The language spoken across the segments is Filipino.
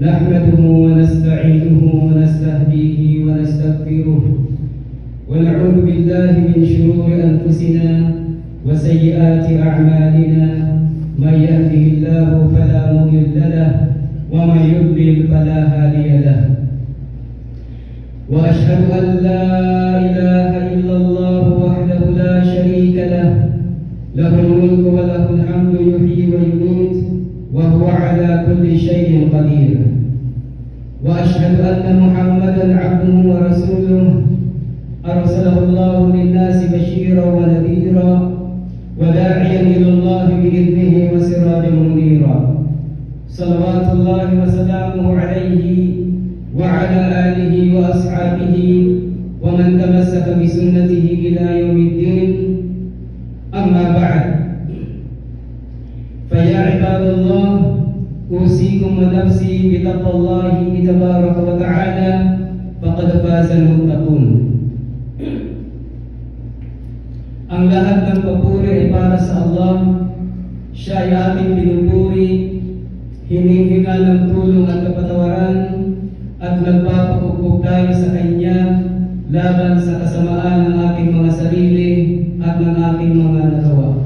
نحمده ونستعينه ونستهديه ونستغفره ونعوذ بالله من شرور أنفسنا وسيئات أعمالنا من يهده الله فلا مضل له ومن يضلل فلا هادي له وأشهد أن لا إله إلا الله وحده لا شريك له له الملك وله الحمد يحيي ويميت وهو على كل شيء قدير وأشهد أن محمدا عبده ورسوله أرسله الله للناس بشيرا ونذيرا وداعيا إلى الله بإذنه وسراجا منيرا صلوات الله وسلامه عليه وعلى آله وأصحابه ومن تمسك بسنته إلى يوم الدين أما بعد فيا عباد الله أوصيكم ونفسي بتقوى الله تبارك وتعالى فقد فاز المتقون. Ang lahat ng papuri ay para sa Allah. Siya ay ating pinupuri, hinihinga ng tulong at kapatawaran, at nagpapakupok tayo sa Kanya laban sa kasamaan ng ating mga sarili at ng ating mga nagawa.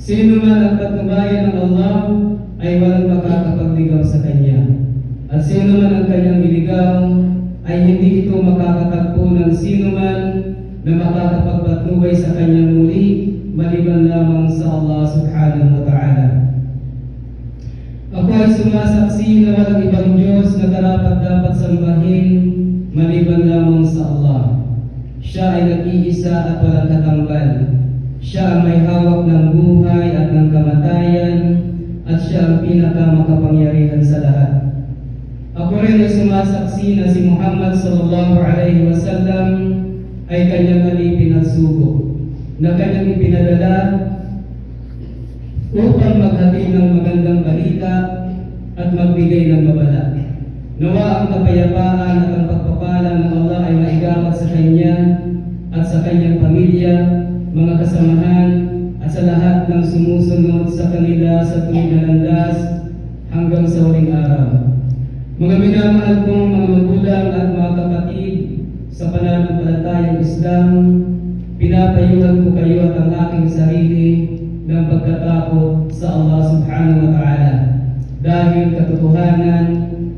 Sino man ang patnubayan ng Allah ay walang makakapagligaw sa Kanya. At sino man ang Kanyang iligaw ay hindi ito makakatagpo ng sino man na makakapagpatnubay sa Kanyang muli maliban lamang sa Allah subhanahu wa ta'ala. Ako ay sumasaksi na walang ibang Diyos na dapat sambahin maliban lamang sa Allah. Siya ay nag-iisa at walang katambal. Siya ang may hawak ng buhay at ng kamatayan, at siya ang pinakamakapangyarihan sa lahat. Ako rin ay sumasaksi na si Muhammad sallallahu alaihi wasallam ay kanyang alipin at sugo, na kanyang ipinadala upang maghatid ng magandang balita at magbigay ng babala. Nawa ang kapayapaan at ang pagpapala ng Allah ay maigapat sa Kanya at sa Kanyang pamilya, mga kasamahan, at sa lahat ng sumusunod sa kanila sa tuwing na landas hanggang sa huling araw. Mga minamahal kong mga magulang at mga kapatid sa pananampalatayang Islam, pinapayuhan ko kayo at ang aking sarili ng pagkatakot sa Allah subhanahu wa ta'ala, dahil katotohanan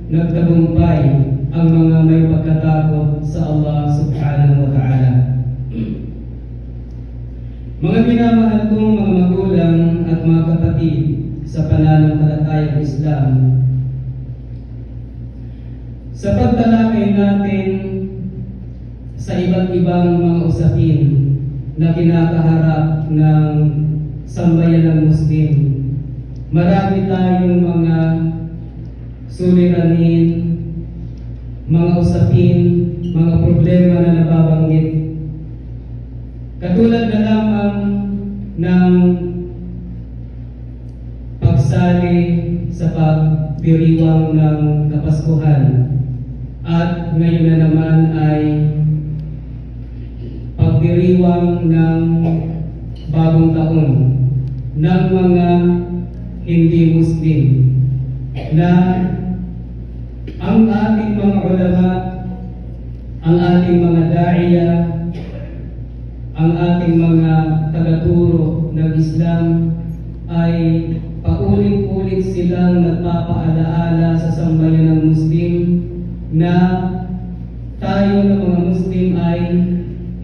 nagtagumpay ang mga may pagkatakot sa Allah subhanahu wa ta'ala. Mga minamahal kong mga magulang at mga kapatid sa pananampalatayang Islam, sa pagtalakay natin sa iba't ibang mga usapin na kinakaharap ng sambayan ng Muslim, marami tayong mga suliranin, mga usapin, mga problema na nababanggit. Katulad na lamang ng pagsali sa pagdiriwang ng Kapaskuhan, at ngayon na naman ay pagdiriwang ng bagong taon ng mga hindi Muslim, na ang ating mga ulama, ang ating mga da'iya, ang ating mga tagaturo ng Islam ay paulit-ulit silang nagpapaalaala sa sambayan ng Muslim na tayo ng mga Muslim ay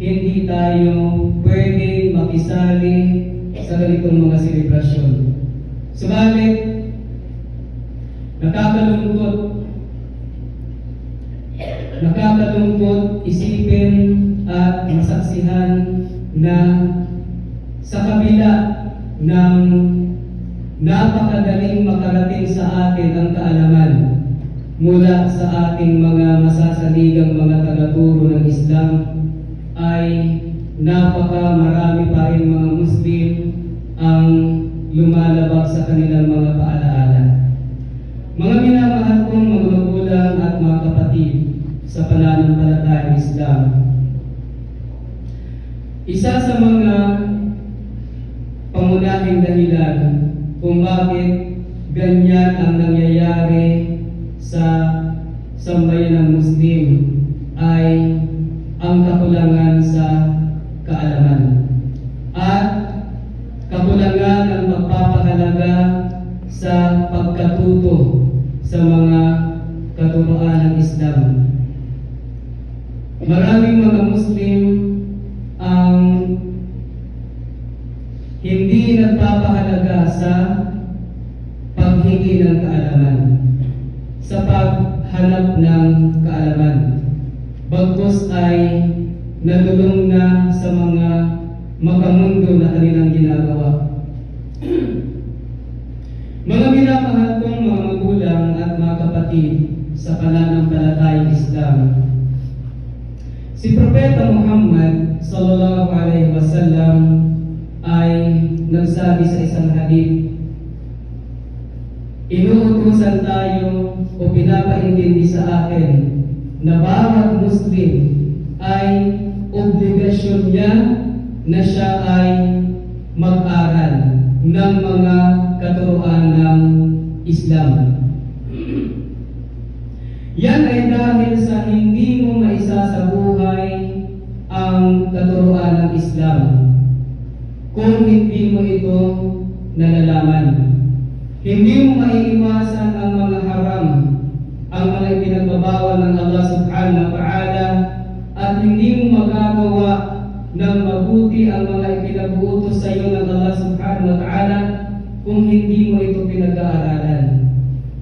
hindi tayo pwedeng makisali sa ganitong mga selebrasyon. Subalit, nakakalungkot isipin at masaksihan na sa kabila ng napakadaling makarating sa atin ang kaalaman mula sa ating mga masasaligang mga tagaturo ng Islam, ay napakamarami pa rin mga Muslim ang lumalabag sa kanilang mga paalaala. Mga minamahal kong mga magulang at mga kapatid sa pananampalatayang Islam, isa sa mga pangunahing dahilan kung bakit ganyan ang nangyayari sa sambayan ng Muslim ay ang kakulangan sa kaalaman at kakulangan ng pagpapahalaga sa pagkatuto sa mga katuruan ng Islam. Maraming mga Muslim ang hindi nagpapahalaga sa paghingi ng kaalaman, sa paghanap ng kaalaman. Bagkus ay nadulong na sa mga makamundo na kanilang ginagawa. Mga minamahal kong mga magulang at mga kapatid sa pananampalatayang Islam, si Propeta Muhammad sallallahu alaihi wasallam ay nagsabi sa isang hadith, inuutusan tayo o pinapaintindi sa akin na bawat Muslim ay obligasyon niya na siya ay mag-aral ng mga katuruan ng Islam. Yan ay dahil sa hindi mo maisasabuhay ang katuruan ng Islam kung hindi mo ito nalalaman. Hindi mo maiiwasan ang mga haram, ang mga ipinagbabawal ng Allah subhanahu wa ta'ala, at hindi mo magagawa ng mabuti ang mga ipinag-uutos sa iyo ng Allah subhanahu wa ta'ala kung hindi mo ito pinag-aaralan.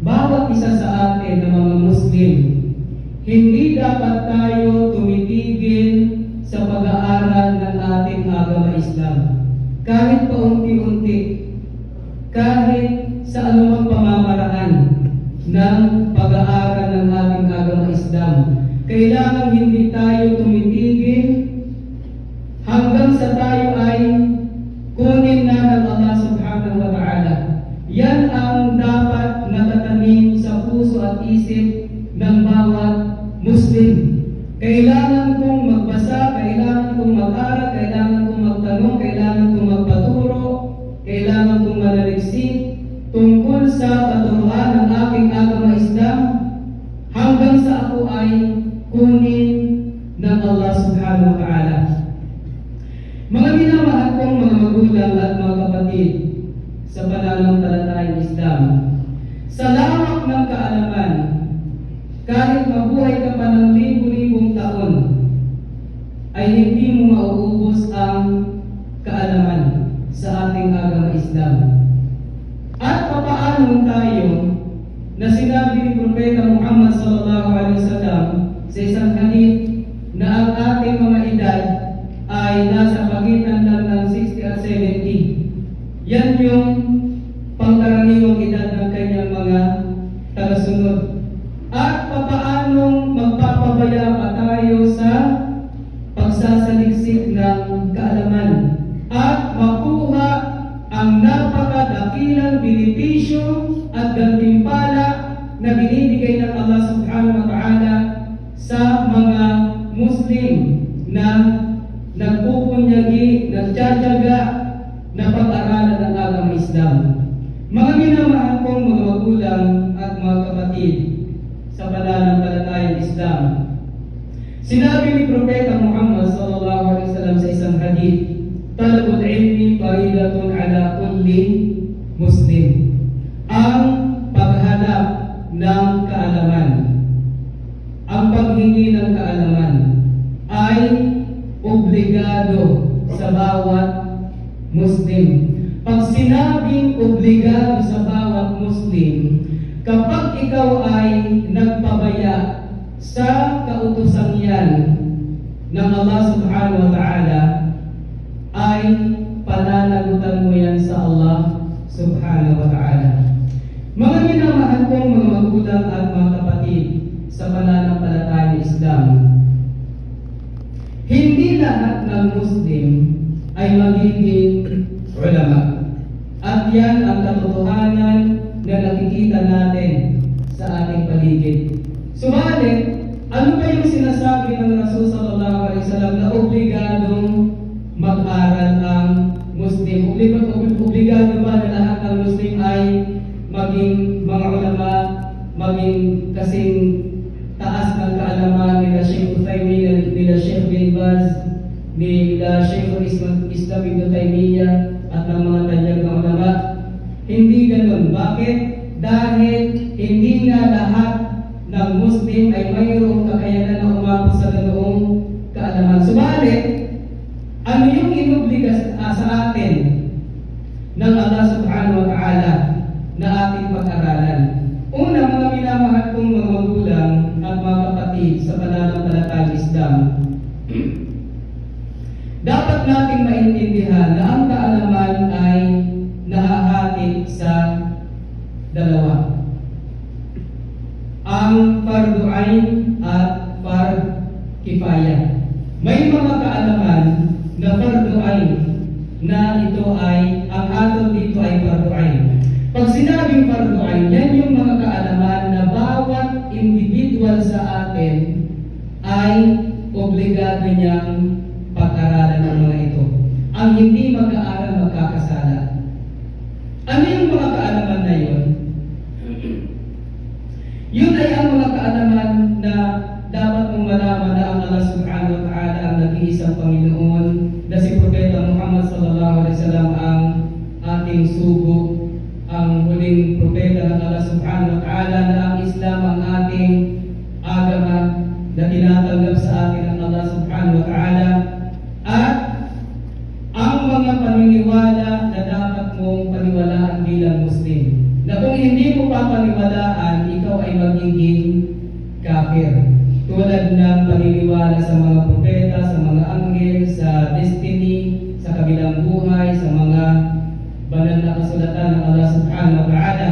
Bawat isa sa atin na mga Muslim, hindi dapat tayo tumitigil sa pag-aaral ng ating agama Islam. Kahit paunti-unti, kahit sa anumang pamamaraan ng pag-aaral ng ating agama Islam, kailangan hindi tayo tumitigil hanggang sa tayo ay kunin na ng Allah subhanahu wa ta'ala. Yan ang dapat natatanim sa puso at isip ng bawat Muslim. Kailangan kong magbasa, kailangan kong mag-aral, kailangan kong magtanong, kailangan kong magpaturo, kailangan kong manaliksik tungkol sa katuruan ng aking agama Islam hanggang sa ako ay kunin ng Allah subhanahu wa ta'ala. Mga minamahal kong mga magulang at mga kapatid sa pananampalatayang Islam, sa lawak ng kaalaman, kahit mabuhay ka pa ng libu-libong taon, ay hindi mo mauubos ang kaalaman sa ating agama Islam. At papaano tayo na sinabi ni Propeta Muhammad sallallahu alaihi wasallam sa isang hadith na ang ating mga edad ay nasa pagitan lang ng 60 at 70. Yan yung pangkaraniwang edad ng kanyang mga tagasunod. At papaanong magpapabaya pa tayo sa pagsasaliksik ng kaalaman at makuha ang napakadakilang benepisyo at gantimpala na binibigay ng Allah subhanahu wa ta'ala sa mga Muslim na nagpupunyagi, nagtsatsaga na pag-aralan ng agama Islam. Mga minamahal kong mga magulang at mga kapatid sa pananampalatayang Islam, sinabi ni Propeta Muhammad sallallahu alaihi wasallam sa isang hadith, talabul ilmi faridatun ala kulli Muslim. Ang paghanap ng kaalaman, ang paghingi ng kaalaman ay obligado sa bawat Muslim. Pag sinabing obligado sa bawat Muslim, kapag ikaw ay nagpabaya sa kautusan yan ng Allah subhanahu wa ta'ala, ay pananagutan mo yan sa Allah subhanahu wa ta'ala. Mga minamahal kong mga magulang at mga kapatid sa pananampalatayang Islam, hindi lahat ng Muslim ay magiging ulama. At yan ang katotohanan na nakikita natin sa ating paligid. Subalit, ano ba yung sinasabi ng Rasul sallallahu alaihi wasallam na obligadong mag-aral ang Muslim? Obligado ba na lahat ng Muslim ay maging mga ulama, maging kasing taas ng kaalaman nila Sheikh Uthaymin, nila Sheikh bin Baz, nila Sheikh Islam Ibn Taymiyyah at ng mga tanyag na ulama. Hindi ganun. Bakit? Dahil hindi nga lahat ng Muslim ay mayroong kakayanan na umabot sa ganoong kaalaman. Subalit, ano yung inubliga sa atin ng Allah subhanahu wa ta'ala na ating pag-aralan? Una, mga minamahal kong mga magulang at mga kapatid sa pananampalatayang Islam, dapat nating maintindihan na ang kaalaman ay nahahati sa dalawa. Ang fardu ain at fard kifaya. May mga kaalaman na fardu ain na ito ay, ang aton dito ay fardu ain. Pag sinabing fardu ain, yan yung mga kaalaman na bawat individual sa atin ay obligado niyang pag-aralan ng mga ito. Ang hindi mag-aaral magkakasala. Ano yung mga kaalaman na yun? Yun ay ang mga kaalaman na dapat mong malaman na ang Allah subhanahu wa ta'ala ang nag-iisang Panginoon, na si Propeta Muhammad sallallahu alaihi wasallam ang ating sugo, ang huling propeta ng Allah subhanahu wa ta'ala, na ang Islam ang ating agama na tinatanggap sa atin ng Allah subhanahu wa ta'ala, at ang mga paniniwala na dapat mong paniwalaan bilang Muslim, na kung hindi mo pa paniwalaan, ikaw ay magiging kafir. Tulad ng paniniwala sa mga propeta, sa mga anghel, sa destiny, sa kabilang buhay, sa mga banal na kasulatan ng Allah subhanahu wa ta'ala.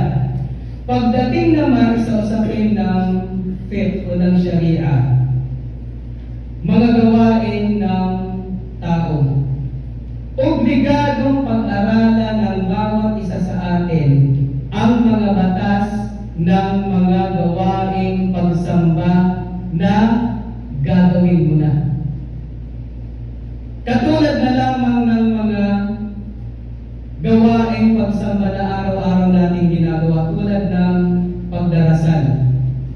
Pagdating naman sa usapin ng faith o ng Sharia, mga gawain ng tao, obligadong pag-aralan ng bawat isa sa atin ang mga batas ng mga gawaing pagsamba na gagawin mo na. Katulad na lamang ng mga gawaing pagsamba na araw-araw natin ginagawa, tulad ng pagdarasal,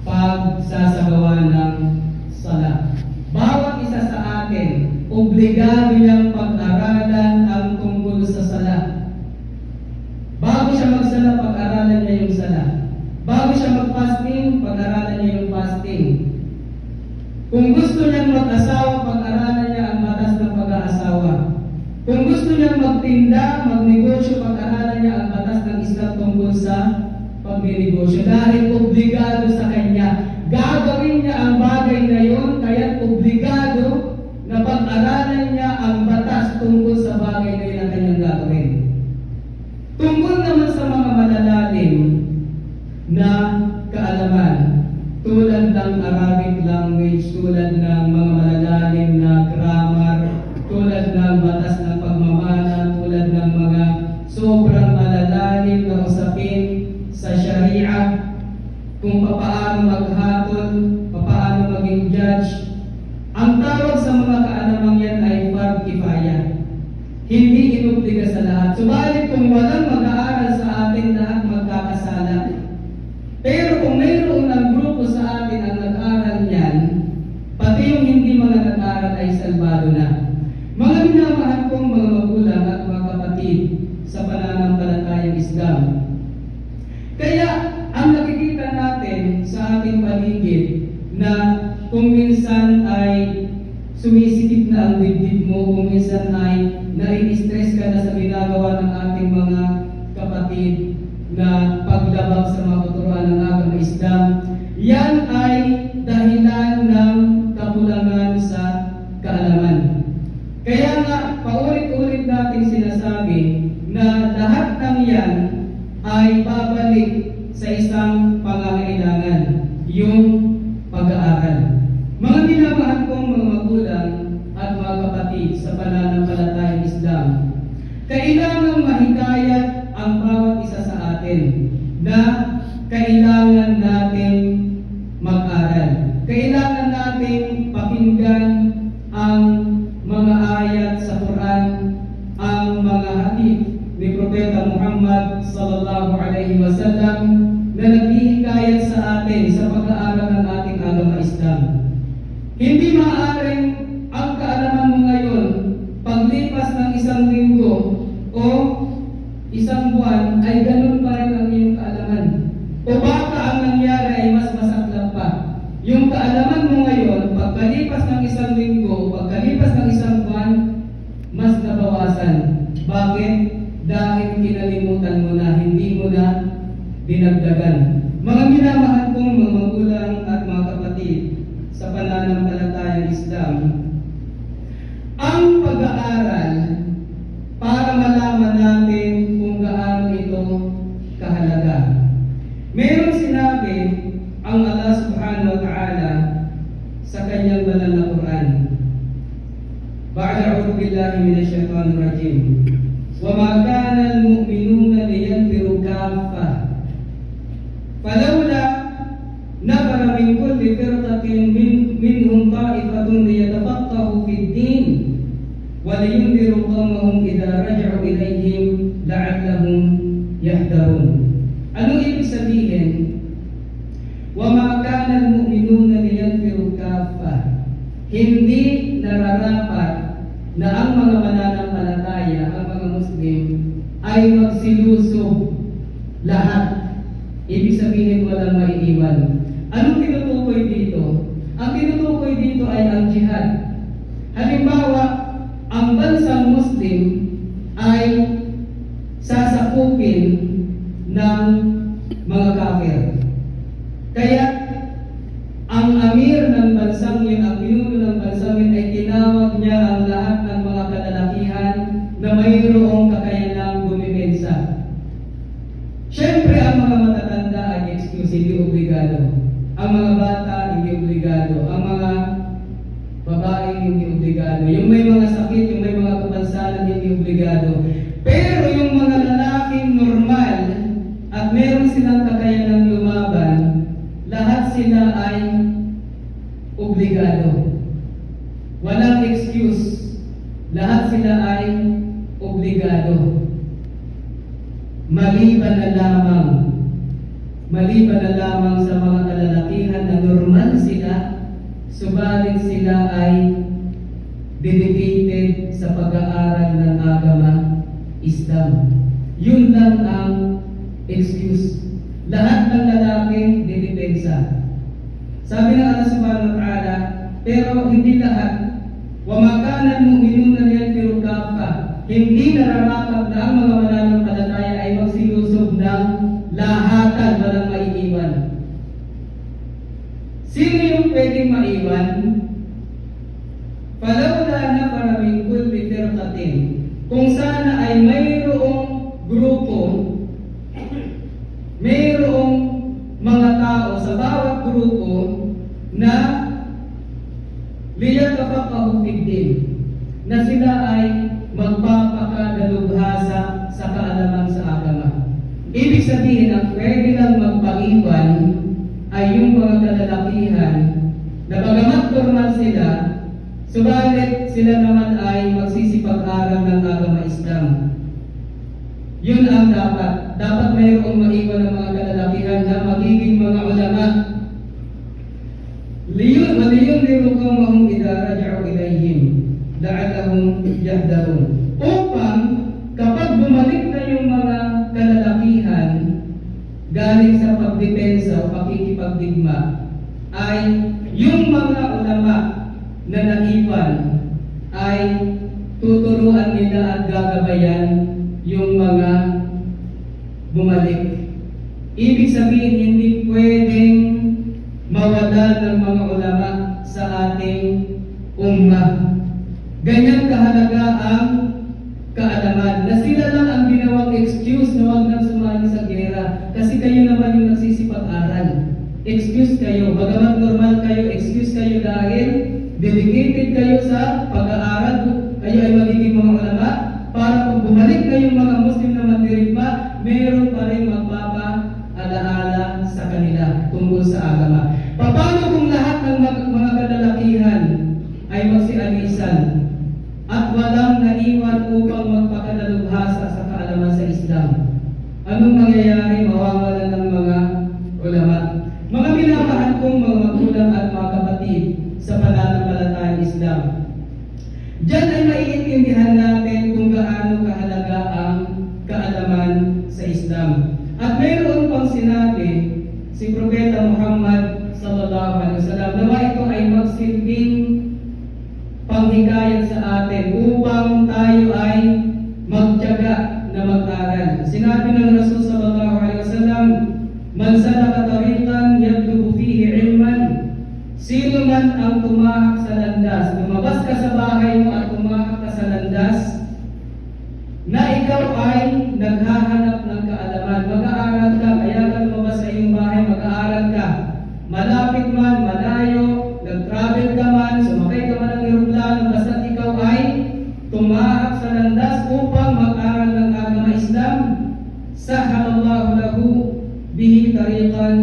pagsasabawan ng sala. Bawat isa sa atin, obligado niyang pag-aralan ang tungkol sa sala. Bago siya magsala, pag-aralan niya yung sala. Bago siya mag-fasting, pag-aralan niya yung fasting. Kung gusto niyang mag-asawa, pag-aralan niya ang batas ng pag-aasawa. Kung gusto niyang magtinda, magnegosyo, pag-aralan niya ang batas ng Islam tungkol sa pagninegosyo. Dahil obligado sa kanya. Gagawin niya ang bagay na yun, kaya obligado na pag-aralan niya ang batas tungkol sa bagay na yun ang kanyang gagawin. Tungkol naman sa mga malalalim na kaalaman, tulad ng Arabic language, tulad ng mga malalalim na grammar, tulad ng batas ng pagmamana, tulad ng mga sobrang malalalim na usapin sa Sharia, kung paano maghatol, paano maging judge. Ang tawag sa mga kaalamang yan ay fard kifaya. Hindi inubliga sa lahat. Subalit kung walang mag-aaral sa atin, lahat magkakasala. Pero kung mayroon ng grupo sa atin ang nag-aaral niyan, pati yung hindi mga nag-aaral ay salbado na. Mga minamahal kong mga magulang at mga kapatid sa pananampalatayang Islam. Kaya ang nakikita natin sa ating paligid na kung minsan ay sumisikip na ang dibdib mo, kung minsan ay nai-stress ka na sa ginagawa ng ating mga kapatid na paglabag sa mga tuturuan ng agama Islam, yan ay dahilan ng kakulangan sa kaalaman. Kaya nga, paulit-ulit natin sinasabi na lahat ng yan ay babalik sa isang pangangailangan, yung pag-aaral. Mga minamahal kong mga magulang at mga kapatid sa pananampalatayang Islam, kailangan mahikayat ang bawat isa sa atin na kailangan natin mag-aral. Kailangan natin pakinggan ang mga ayat sa Quran, ang mga hadith ni Propeta Muhammad sallallahu alaihi wasallam na naghihikayat sa atin sa pag-aaral ng ating agama Islam. Hindi maaaring ang kaalaman mo ngayon paglipas ng isang linggo o isang buwan ay ganun pa rin ang iyong kaalaman. O baka ang nangyari ay mas masaklap pa. Yung kaalaman mo ngayon, pagkalipas ng isang linggo, pagkalipas ng isang buwan, mas nabawasan. Bakit? Dahil kinalimutan mo na, hindi mo na dinagdagan. Mga minamahal kong mga magulang at mga kapatid sa pananampalatayang Islam, ang pag-aaral para malaman natin kung gaano ito kahalaga. Meron sinabi ang Allah subhanahu wa ta'ala sa kanyang banal na Quran. A'udhu billahi minash shaitanir rajim. Wa ma kana al-mu'minuna liyanfiru kaffah. Falawla nafara min kulli firqatin minhum ta'ifatun liyatafaqahu fid-din wa liyunziru qawmahum idza raja'u ilayhim la'allahum yahdharun. Ano ibig sabihin? Wa ma kana al-mu'minuna liyanfiru kaffah. Hindi nararapat na ang mga mananampalataya, ang mga Muslim, ay magsilusob lahat. Ibig sabihin walang maiiwan. Anong tinutukoy dito? Ang tinutukoy dito ay ang jihad. Halimbawa, ang bansang Muslim ay sasakupin ng mga kafir. Kaya, ang amir ng bansang yun, ang pinuno ng bansang yun ay tinawag niya ang lahat ng mga kalalakihan na mayroong kakayanang dumipensa. Siyempre, ang mga matatanda ay excuse, hindi obligado. Ang mga bata, hindi obligado. Ang mga babae, hindi obligado. Yung may mga sakit, yung may mga kapansanan, hindi obligado. Pero yung mga lalaking normal at meron silang kakayanang lumaban, lahat sila ay obligado. Walang excuse. Lahat sila ay obligado. Maliban na lamang sa mga kalalakihan na normal sila, subalit sila ay dedicated sa pag-aaral ng agama Islam. Yun lang ang excuse. Lahat ng lalaki didepensa. Sabi ng Allah subhanahu wa ta'ala, pero hindi lahat. Wa ma kana al-mu'minuna liyanfiru kaffah. Hindi nararapat na ang mga mananampalataya ay magsilusob ng lahatan, walang maiiwan. Sino yung pwedeng maiwan? Falawla nafara min kulli firqatin. Kung sana ay mayroong grupo, mayroong mga tao sa bawat grupo na liyatafaqahu fid-din, na sila ay magpapakadalubhasa sa kaalaman sa agama. Ibig sabihin, ang pwede lang magpaiwan ay yung mga kalalakihan na bagamat normal sila, subalit sila naman ay magsisipag-aral ng agama Islam. Yun ang dapat. Dapat mayroong maiwan ng mga kalalakihan na magiging mga ulama. Waliyunziru qawmahum idza raja'u ilayhim la'allahum yahdharun. Upang kapag bumalik na yung mga kalalakihan galing sa pagdepensa o pakikipagdigma, ay yung mga ulama na naiwan ay tuturuan nila at gagabayan yung mga bumalik. Ibig sabihin, hindi pwedeng mawala ng mga ulama sa ating ummah. Ganyan kahalaga ang kaalaman na sila lang ang ginawang excuse na huwag nang sumali sa gera kasi kayo naman yung nagsisipag-aral. Excuse kayo, bagamat normal kayo, excuse kayo dahil dedicated kayo sa pag-aaral, kayo ay magiging mga ulama para pag bumalik kayong mga Muslim na mandirigma, meron pa rin magpapa-alaala sa kanila tungkol sa agama. Paano kung lahat ng mga kalalakihan ay magsialisan at walang naiwan upang magpakadalubhasa sa kaalaman sa Islam? Anong mangyayari? Mawawalan ng mga Diyan ay maiintindihan natin kung gaano kahalaga ang kaalaman sa Islam. At mayroon pang sinabi si Propeta Muhammad sallallahu alaihi wasallam na ito ay magsilbing panghikayat sa atin upang tayo ay magtiyaga na mag-aral. Sinabi ng Rasul sallallahu alaihi wasallam, "Man salaka tariqan yatlubu fihi ilman." Sino man ang tumahak sa landas, lumabas ka sa bahay mo at tumahak ka sa landas, na ikaw ay naghahanap ng kaalaman, mag-aaral ka, kaya ka lumabas sa iyong bahay, mag-aaral ka. Malapit man, malayo, nag-travel ka man, sumakay ka man ng eroplano, basta't ikaw ay tumahak sa landas upang mag-aral ng agama Islam, sahalallahu lahu bihi tariqan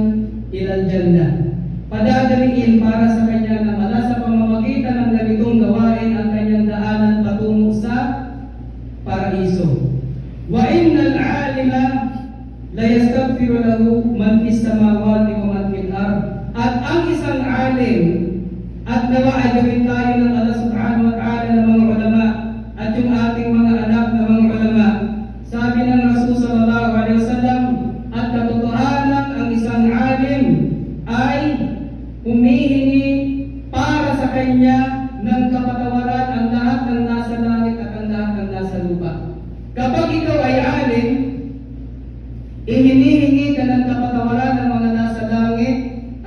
ilal jannah. Padadaliin para sa kanya na mala sa pamamagitan ng ganitong gawain ang kanyang daanan patungo sa paraiso. Wa innal alima la yastaghfiru lahu man fis samawati wa man fil ard. At ang isang alim, at nawa ay gawin tayo ng Allah subhanahu wa ta'ala ng mga ulama at yung ating mga anak na mga ulama. Sabi ng Rasul sallallahu alaihi wasallam, at katotohanan ang isang alim ay humihingi para sa kanya ng kapatawaran ang lahat ng nasa langit at ang lahat ng nasa lupa. Kapag ikaw ay alim, hinihingi ka ng kapatawaran ng mga nasa langit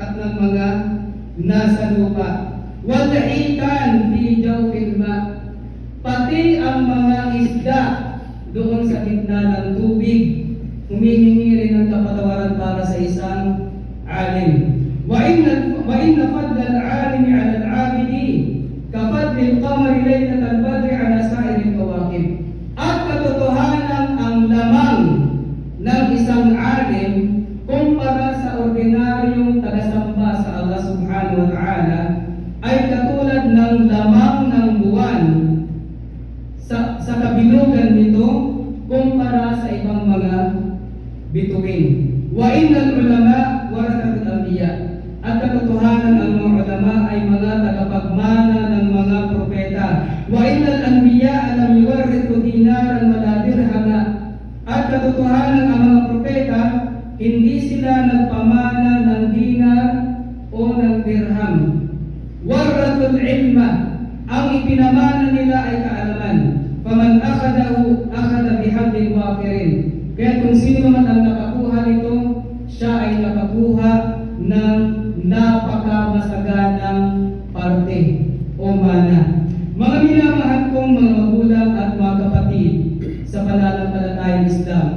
at ng mga nasa lupa. Walahitan fi jawfil ma, pati ang mga isda doon sa gitna ng tubig, humihingi rin ng kapatawaran para sa isang alim. Wa inna fadla al-alimi 'ala al-'abidi ka fadli al-qamari laylat al-badri 'ala sa'iri al-kawakib. At katotohanan ang lamang ng isang alim kumpara sa ordinaryong tagasamba sa Allah subhanahu wa ta'ala ay katulad ng lamang ng buwan sa kabilugan nito kumpara sa ibang mga bituin. Wa innal ulama warathatul anbiya. At katotohanan ang mga ulama ay mga tagapagmana ng mga propeta. Wa innal anbiya lam yuwarrithu dinaran wala dirhama. At katotohanan ang mga propeta, hindi sila nagpamana ng dinar o ng dirham. Warrathul ilma, ang ipinamana nila ay kaalaman. Faman akhadahu akhadha bihablin wafirin. Kaya kung sino man ang nakakuha nito, siya ay nakakuha ng napakamasaganang parte o mana. Mga minamahal kong mga magulang at mga kapatid sa pananampalatayang Islam,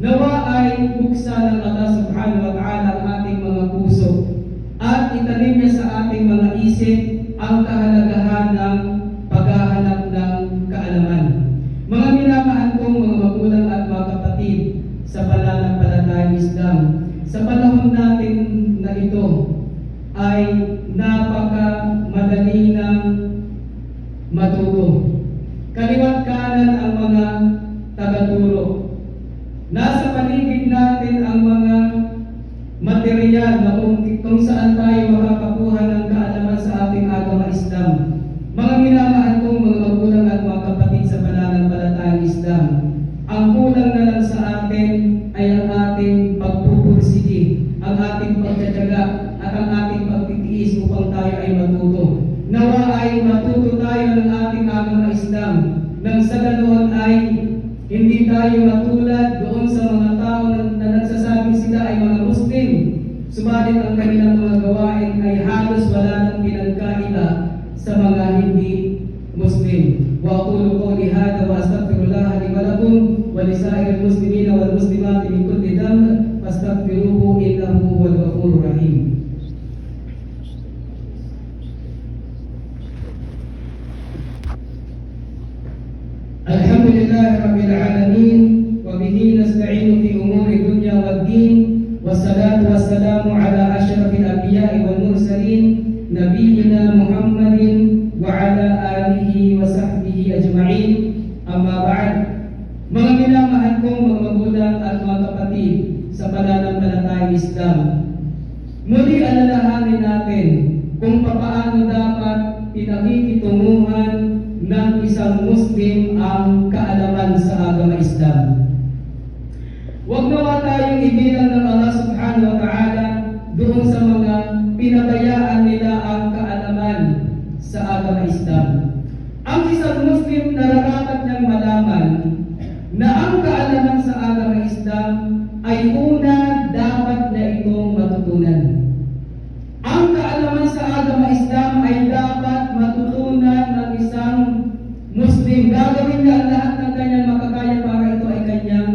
nawa ay buksan ng Allah subhanahu wa ta'ala ang ating mga puso at itanim niya sa ating mga isip ang kahalagahan ng paghahanap ng kaalaman. Mga minamahal kong mga magulang at mga kapatid sa pananampalatayang Islam, sa panahon natin na ito ay napakamadali ng matuto. Kaliwat kanan ang mga tagaturo. Nasa paligid natin ang mga material na kung saan tayo makakakuha ng kaalaman sa ating agama Islam. Mga minamahal kong mga magulang at mga kapatid sa pananampalatayang Islam, ang kulang na lang sa atin ay ang ating pagpupursige, ang ating pagtataga at ang ating pagtitiis upang tayo ay matuto. Nawa ay matuto tayo ng ating agama Islam nang sa ganoon ay hindi tayo matulad doon sa mga tao na nagsasabing sila ay mga Muslim, subalit ang kanilang mga gawain ay halos wala nang pinagkaiba sa mga hindi Muslim. Wa aqulu qawli hadha wa astaghfirullah li wa lakum wa li sa'iril muslimina wal muslimati min kulli dhanb fastaghfiruhu innahu huwal ghafurur rahim. Alhamdulillahi rabbil alamin wa bihi nasta'inu fi umuri dunya wad din wassalatu wassalamu ala asyrafil anbiya'i wal mursalin nabiyyina Muhammadin wa ala alihi wa sahbihi ajma'in. Amma ba'd. Mga minamahal kong mga magulang at mga kapatid sa pananampalatayang Islam, muli alalahanin natin kung papaano dapat pinakikitunguhan ng isang Muslim ang kaalaman sa agama Islam. Huwag nawa tayong ibilang ng Allah subhanahu wa ta'ala doon sa mga pinabayaan nila ang kaalaman sa agama Islam. Ang isang Muslim nararapat niyang malaman na ang kaalaman sa agama Islam ay una dapat na itong matutunan. Ang kaalaman sa agama Islam ay dapat matutunan ng isang Muslim. Gagawin niya ang lahat ng kanyang makakaya para ito ay kanyang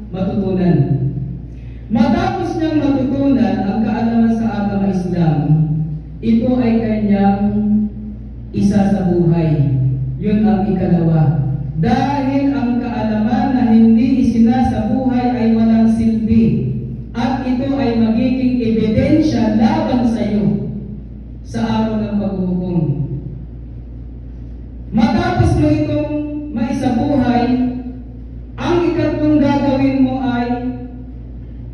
matutunan. Matapos niyang matutunan ang kaalaman sa agama Islam, ito ay kanyang isa sa buhay. Yun ang ikalawa. Dahil ang kaalaman na hindi isinasabuhay ay walang silbi at ito ay magiging ebidensya laban sa iyo sa araw ng paghuhukom. Matapos mo itong maisabuhay, ang ikatlong gagawin mo ay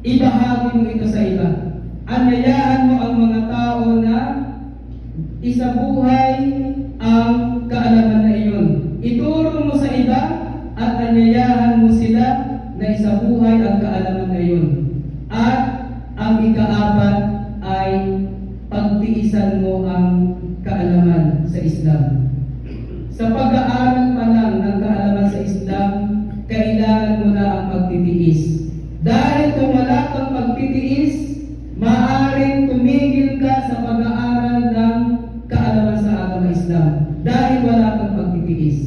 ibahagi mo ito sa iba. Anyayahan mo ang mga tao na isabuhay ang kaalaman na iyon. Ituro mo sa iba at anyayahan mo sila na isabuhay ang kaalaman na iyon. At ang ikaapat ay pagtiisan mo ang kaalaman sa Islam. Sa pag-aaral pa lang ng kaalaman sa Islam, kailangan mo na ang pagtitiis. Dahil kung wala kang pagtitiis, maaaring tumigil ka sa pag-aaral ng kaalaman sa agama Islam. Dahil wala kang pagtitiis.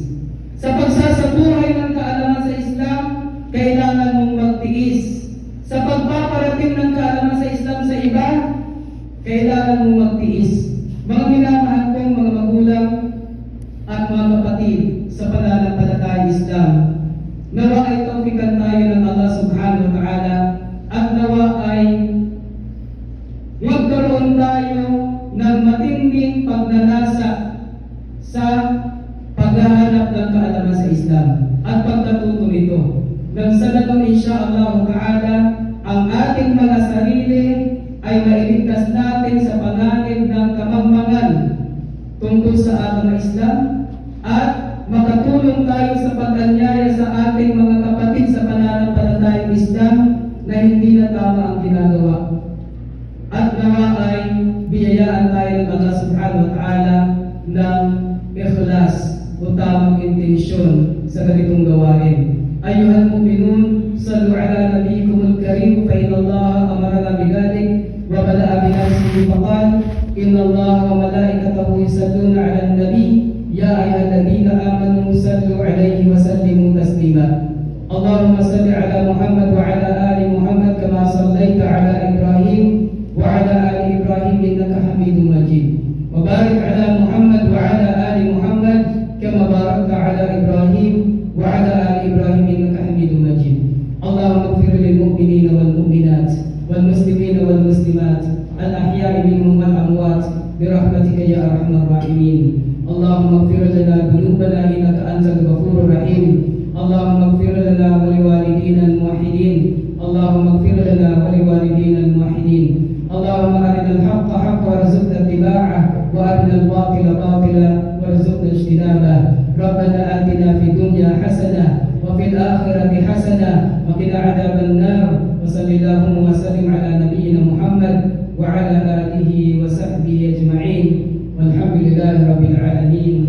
Sa pagsasabuhay ng kaalaman sa Islam, kailangan mong magtiis. Sa pagpaparating ng kaalaman sa Islam sa iba, kailangan mong magtiis. Mga minamahal kong mga magulang at mga kapatid sa pananampalatayang Islam, nawa ay tawfikan tayo ng Allah subhanahu wa ta'ala at nawa ay magkaroon tayo ng matinding pagnanasa sa paghahanap ng kaalaman sa Islam at pagkatuto nito. Nang sa ganun insyaallah ta'ala, ang ating mga sarili ay mailigtas natin sa panganib ng kamangmangan tungkol sa agama Islam at makatulong tayo sa pag-anyaya sa ating mga kapatid sa pananampalatayang Islam na hindi na tama ang ginagawa. At nawa ay biyayaan tayo ng Allah subhanahu wa ta'ala ng ikhlas o tamang intensyon sa ganitong gawain. Ayuhal mu'minun, sallu ala nabiyikumul karim, fa inna Allah amarana bidhalik wa bada'a binafsihi faqal inna Allah wa malaikatahu yusalluna ala nabi ya ayyuhalladhina amanu sallu alaihi wa sallimu taslima. Allahumma salli ala Muhammad wa ala ali Muhammad kama sallaita ala Ibrahim wa ala ali Ibrahim innaka Hamidum Majid. Wa barik ala Muhammad wa ala ali Muhammad kama barakta ala Ibrahim wa ala ali Ibrahim innaka Hamidum Majid. Allahumma ighfir lil mu'minina wal mu'minat wal muslimina wal muslimat al ahya'i minhum wal amwat bi rahmatika ya arhamar rahimin. Allahumma ighfir lana dhunubana innaka antal ghafurur rahim. Allahumma ighfir lana wa liwalidina al muwahhidin. Allahumma ighfir lana wa liwalidina al muwahhidin. Allahumma arina al haqqa haqqan warzuqna ittiba'ah wa arina al batila batila warzuqna ijtinabah. Rabbana atina fid dunya hasanah wa fil akhirati hasanah wa qina adzaban nar. Wa sallallahu wa sallim ala nabiyyina Muhammad wa ala alihi wa sahbihi ajma'in. Walhamdulillahi rabbil alamin.